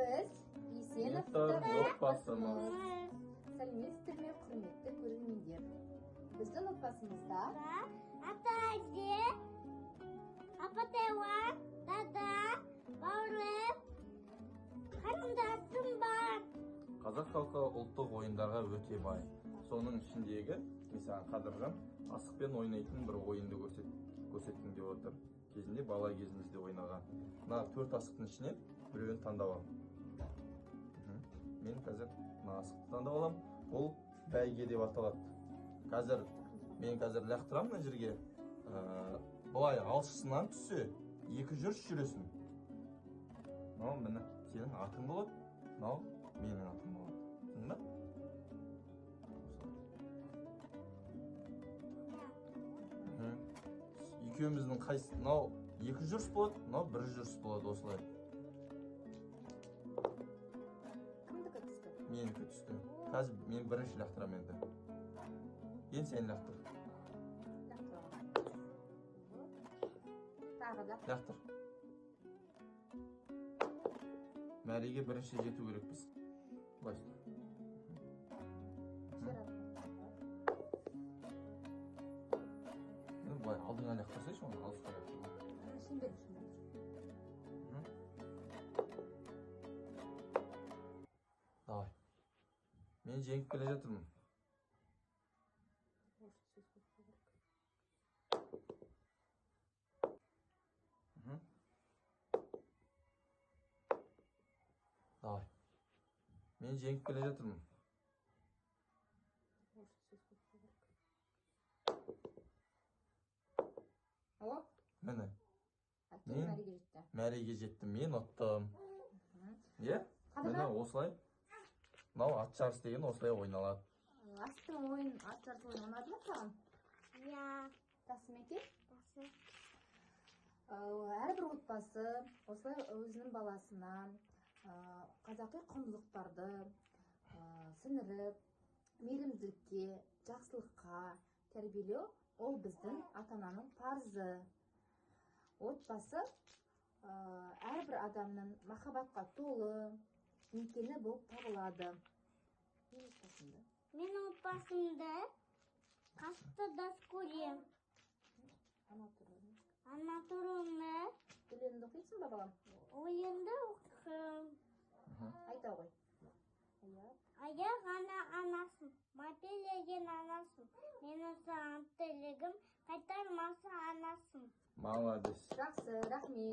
Біз Есеновтар отбасымыз. Сәлеметсіздер ме, құрметті көрермендер. Біздің отбасымызда ата-әже, апа-тайған, дада, бауырым, қарындасым бар. Қазақ халқы ұлттық ойындарға өте бай. Соның ішіндегі, мен саған қадыржан, асықпен ойнайтын бір ойынды көрсеткім деп отыр. Кезінде бала кезімізде ойнаған. Мына 4 асықтың ішінен біреуін таңдап алам. Мен қазір мына асықты таңдап алам. Бұл бәйге деп аталады. Мен қазір лақтырам мына жерге. Былай алшысынан түссе, 2 жүріс жүресің. Мынау міне сенің атың болады. Мынау менің атым болады. Түсіндің бе? Екеуміздің қайсы? Мынау 2 жүріс болады, мынау 1 жүріс болады осылай. кімдікі түсті? Менікі түсті. Қазір мен бірінші лақтырам енді. Енді сен лақтыр. Тағы да. Лақтыр. Мәреге бірінші жету керекпіз. Былай ұста. Былай алдыңа лақтырсайшы, оны алысқа лақтыр. Шеңбер. Давай. Мен жеңіп келе жатырмын. Давай. Мен жеңіп келе жатырмын. Алло? Міне. Мәреге жетті. Мәреге жеттім. Мен ұттым. Е? Міне осылай. Мынау ат жарыс деген осылай ойналады. Ат жарыс ойын ұнады ма саған? Иә. Жақсы ма екен? Жақсы. Әрбір отбасы осылай өзінің баласына қазақи құндылықтарды сіңіріп, мейірімділікке, жақсылыққа тәрбиелеу ол біздің ата-ананың парызы. Отбасы әрбір адамның махаббатқа толы мекені болып табылады. Мен отбасымда қасты дас көрем. Ана туралы Өлеңді оқисың ба, балам? ойынды оқым. Айта ғой. Аяқ ана анасың, мателеген анасың. Менің саған тілегім қайтармасы анасың. Молодец. Жақсы, рахмет.